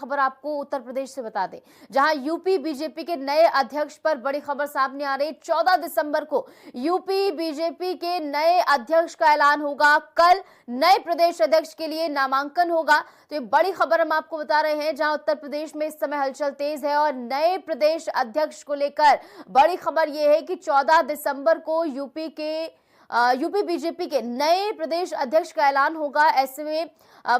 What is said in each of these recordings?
खबर आपको उत्तर प्रदेश से बता दें, जहां यूपी बीजेपी के नए अध्यक्ष पर बड़ी खबर सामने आ रही। 14 दिसंबर को यूपी बीजेपी के नए अध्यक्ष का ऐलान होगा। कल नए प्रदेश अध्यक्ष के लिए नामांकन होगा। तो ये बड़ी खबर हम आपको बता रहे हैं, जहां उत्तर प्रदेश में इस समय हलचल तेज है और नए प्रदेश अध्यक्ष को लेकर बड़ी खबर यह है कि 14 दिसंबर को यूपी बीजेपी के नए प्रदेश अध्यक्ष का ऐलान होगा। ऐसे में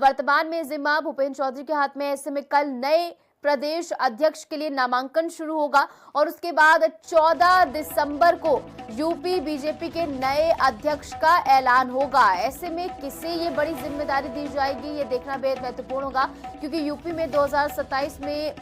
वर्तमान में जिम्मा भूपेंद्र चौधरी के हाथ में। ऐसे में कल नए प्रदेश अध्यक्ष के लिए नामांकन शुरू होगा और उसके बाद 14 दिसंबर को यूपी बीजेपी के नए अध्यक्ष का ऐलान होगा। ऐसे में किसे ये बड़ी जिम्मेदारी दी जाएगी, ये देखना बेहद महत्वपूर्ण होगा, क्योंकि यूपी में 2027 में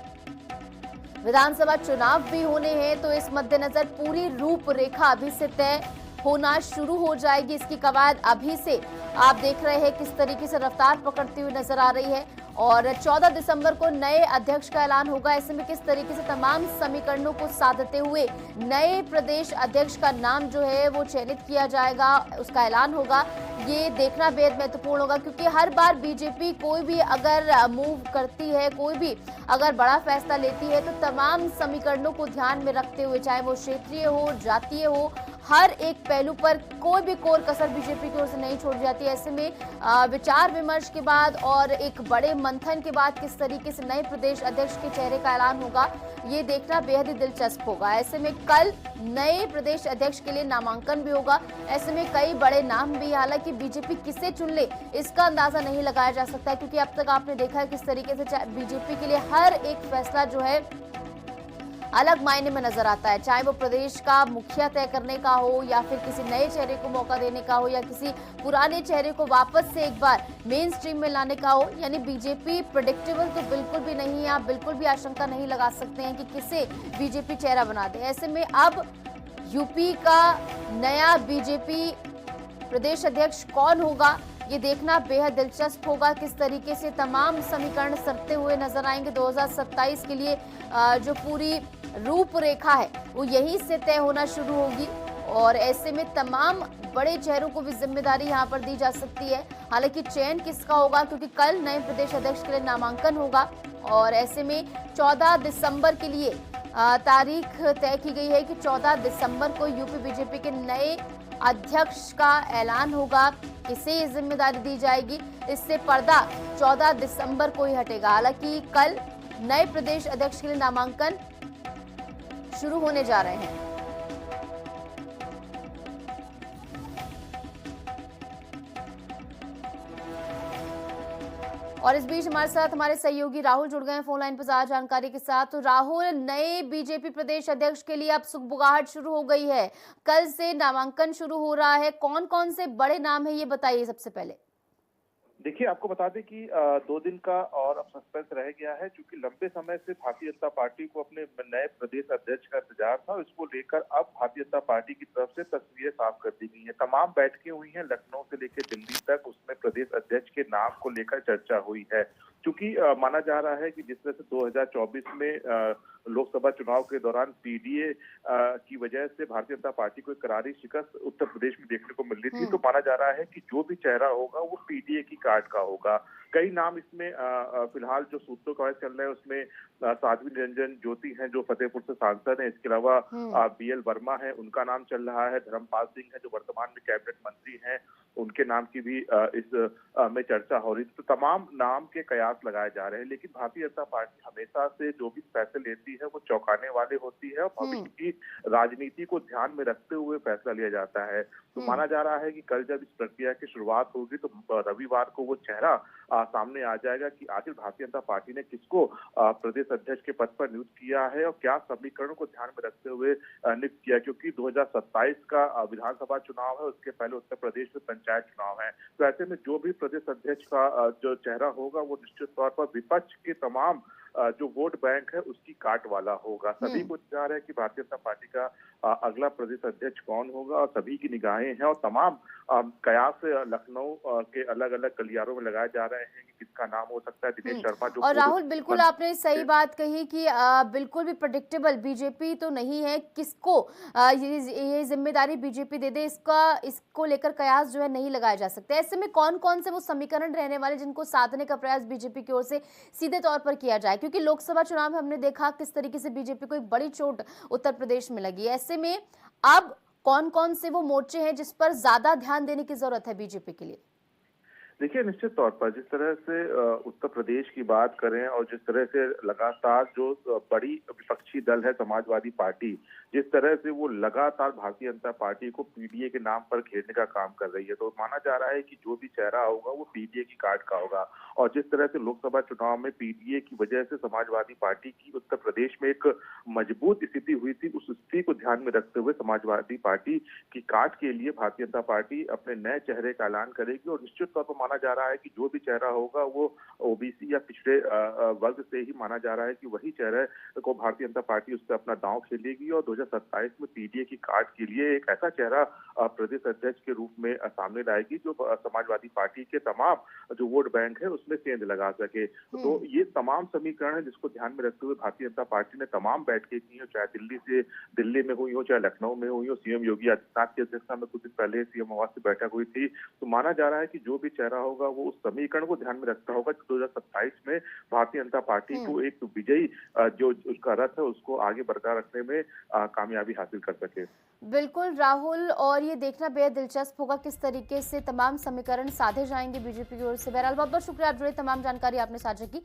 विधानसभा चुनाव भी होने हैं। तो इस मद्देनजर पूरी रूपरेखा अभी से तय होना शुरू हो जाएगी। इसकी कवायद अभी से आप देख रहे हैं किस तरीके से रफ्तार पकड़ती हुई नजर आ रही है और 14 दिसंबर को नए अध्यक्ष का ऐलान होगा। ऐसे में किस तरीके से तमाम समीकरणों को साधते हुए नए प्रदेश अध्यक्ष का नाम जो है वो चयनित किया जाएगा, उसका ऐलान होगा, ये देखना बेहद महत्वपूर्ण होगा। क्योंकि हर बार बीजेपी कोई भी अगर मूव करती है, कोई भी अगर बड़ा फैसला लेती है, तो तमाम समीकरणों को ध्यान में रखते हुए, चाहे वो क्षेत्रीय हो, जातीय हो, हर एक पहलू पर कोई भी कोर कसर बीजेपी की ओर से नहीं छोड़ी जाती। ऐसे में विचार विमर्श के बाद और एक बड़े मंथन के बाद किस तरीके से नए प्रदेश अध्यक्ष के चेहरे का ऐलान होगा, ये देखना बेहद ही दिलचस्प होगा। ऐसे में कल नए प्रदेश अध्यक्ष के लिए नामांकन भी होगा। ऐसे में कई बड़े नाम भी, हालांकि बीजेपी किसे चुन ले इसका अंदाजा नहीं लगाया जा सकता, क्योंकि अब तक आपने देखा है किस तरीके से बीजेपी के लिए हर एक फैसला जो है अलग मायने में नजर आता है, चाहे वो प्रदेश का मुखिया तय करने का हो या फिर किसी नए चेहरे को मौका देने का हो या किसी पुराने चेहरे को वापस से एक बार मेन स्ट्रीम में लाने का हो। यानी बीजेपी प्रेडिक्टेबल तो बिल्कुल भी नहीं है। आप बिल्कुल भी आशंका नहीं लगा सकते हैं कि किसे बीजेपी चेहरा बना दे। ऐसे में अब यूपी का नया बीजेपी प्रदेश अध्यक्ष कौन होगा, ये देखना बेहद दिलचस्प होगा। किस तरीके से तमाम समीकरण सरते हुए नजर आएंगे। 2027 के लिए जो पूरी रूपरेखा है वो यहीं से तय होना शुरू होगी और ऐसे में तमाम बड़े चेहरों को भी जिम्मेदारी यहाँ पर दी जा सकती है। हालांकि चयन किसका होगा, क्योंकि कल नए प्रदेश अध्यक्ष के लिए नामांकन होगा और ऐसे में 14 दिसंबर के लिए तारीख तय की गई है कि 14 दिसंबर को यूपी बीजेपी के नए अध्यक्ष का ऐलान होगा। किसे ये जिम्मेदारी दी जाएगी, इससे पर्दा 14 दिसंबर को ही हटेगा। हालांकि कल नए प्रदेश अध्यक्ष के लिए नामांकन शुरू होने जा रहे हैं। और इस बीच हमारे साथ हमारे सहयोगी राहुल जुड़ गए हैं फोन लाइन पर ज्यादा जानकारी के साथ। तो राहुल, नए बीजेपी प्रदेश अध्यक्ष के लिए अब सुगबुगाहट शुरू हो गई है, कल से नामांकन शुरू हो रहा है। कौन कौन से बड़े नाम है ये बताइए सबसे पहले। देखिए, आपको बता दें कि 2 दिन का और अब सस्पेंस रह गया है, क्योंकि लंबे समय से भारतीय जनता पार्टी को अपने नए प्रदेश अध्यक्ष का इंतजार था। इसको लेकर अब भारतीय जनता पार्टी की तरफ से तस्वीरें साफ कर दी गई हैं। तमाम बैठकें हुई हैं, लखनऊ से लेकर दिल्ली तक, उसमें प्रदेश अध्यक्ष के नाम को लेकर चर्चा हुई है। क्योंकि माना जा रहा है कि जिस तरह से 2024 में लोकसभा चुनाव के दौरान पीडीए की वजह से भारतीय जनता पार्टी को एक करारी शिकस्त उत्तर प्रदेश में देखने को मिल रही थी, तो माना जा रहा है कि जो भी चेहरा होगा वो पीडीए की कार्ड का होगा। कई नाम इसमें फिलहाल जो सूत्रों का चल रहे हैं उसमें साध्वी निरंजन ज्योति हैं जो फतेहपुर से सांसद हैं, इसके अलावा बीएल वर्मा है, उनका नाम चल रहा है, धर्मपाल सिंह है जो वर्तमान में कैबिनेट मंत्री हैं, उनके नाम की भी इस में चर्चा हो रही है। तो तमाम नाम के कयास लगाए जा रहे हैं, लेकिन भारतीय जनता पार्टी हमेशा से जो भी फैसले लेती है वो चौंकाने वाले होती है और भविष्य की राजनीति को ध्यान में रखते हुए फैसला लिया जाता है। तो माना जा रहा है कि कल जब इस प्रक्रिया की शुरुआत होगी तो रविवार को वो चेहरा सामने आ जाएगा कि आखिर भारतीय जनता पार्टी ने किसको प्रदेश अध्यक्ष के पद पर नियुक्त किया है और क्या समीकरणों को ध्यान में रखते हुए नियुक्त किया, क्योंकि 2027 का विधानसभा चुनाव है, उसके पहले उत्तर प्रदेश में पंचायत चुनाव है। तो ऐसे में जो भी प्रदेश अध्यक्ष का जो चेहरा होगा वो निश्चित तौर पर विपक्ष के तमाम जो वोट बैंक है उसकी काट वाला होगा। सभी को इंतजार है कि भारतीय जनता पार्टी का अगला प्रदेश अध्यक्ष कौन होगा और सभी की निगाहें हैं और तमाम कयास लखनऊ के अलग अलग गलियारों में लगाए जा रहे हैं कि किसका नाम हो सकता है। दिनेश शर्मा जो और राहुल, बिल्कुल आपने सही बात कही कि बिल्कुल भी प्रेडिक्टेबल बीजेपी तो नहीं है, किसको ये जिम्मेदारी बीजेपी दे दे इसको लेकर कयास जो है नहीं लगाए जा सकते। ऐसे में कौन कौन से वो समीकरण रहने वाले जिनको साधने का प्रयास बीजेपी की ओर से सीधे तौर पर किया जाए, क्योंकि लोकसभा चुनाव में हमने देखा किस तरीके से बीजेपी को एक बड़ी चोट उत्तर प्रदेश में लगी। ऐसे में अब कौन कौन से वो मोर्चे हैं जिस पर ज्यादा ध्यान देने की जरूरत है बीजेपी के लिए? देखिए, निश्चित तौर पर जिस तरह से उत्तर प्रदेश की बात करें और जिस तरह से लगातार जो बड़ी विपक्षी दल है समाजवादी पार्टी, जिस तरह से वो लगातार भारतीय जनता पार्टी को पीडीए के नाम पर घेरने का काम कर रही है, तो माना जा रहा है कि जो भी चेहरा होगा वो पीडीए की कार्ड का होगा। और जिस तरह से लोकसभा चुनाव में पीडीए की वजह से समाजवादी पार्टी की उत्तर प्रदेश में एक मजबूत स्थिति हुई थी, उस स्थिति को ध्यान में रखते हुए समाजवादी पार्टी की काट के लिए भारतीय जनता पार्टी अपने नए चेहरे का ऐलान करेगी। और निश्चित तौर पर माना जा रहा है कि जो भी चेहरा होगा वो ओबीसी या पिछड़े वर्ग से ही माना जा रहा है कि वही चेहरे को भारतीय जनता पार्टी उस पर अपना दांव खेलेगी और 2027 में पीडीए की काट के लिए एक ऐसा चेहरा प्रदेश अध्यक्ष के रूप में सामने लाएगी जो समाजवादी पार्टी के तमाम जो वोट बैंक है उसमें सेंध लगा सके। तो ये तमाम समीकरण है जिसको ध्यान में रखते हुए भारतीय जनता पार्टी ने तमाम बैठकें की हो, चाहे दिल्ली में हुई हो, चाहे लखनऊ में हुई हो। सीएम योगी आदित्यनाथ की अध्यक्षता में कुछ दिन पहले सीएम आवास से बैठक हुई थी। तो माना जा रहा है कि जो भी चेहरा होगा वो उस समीकरण को ध्यान में रखता होगा कि 2027 में भारतीय जनता पार्टी को एक विजयी जो उसका रथ है उसको आगे बरकरार रखने में कामयाबी हासिल कर सके। बिल्कुल राहुल, और ये देखना बेहद दिलचस्प होगा किस तरीके से तमाम समीकरण साधे जाएंगे बीजेपी की ओर से। बहरहाल बहुत बहुत शुक्रिया, आप जुड़े, तमाम जानकारी आपने साझा की।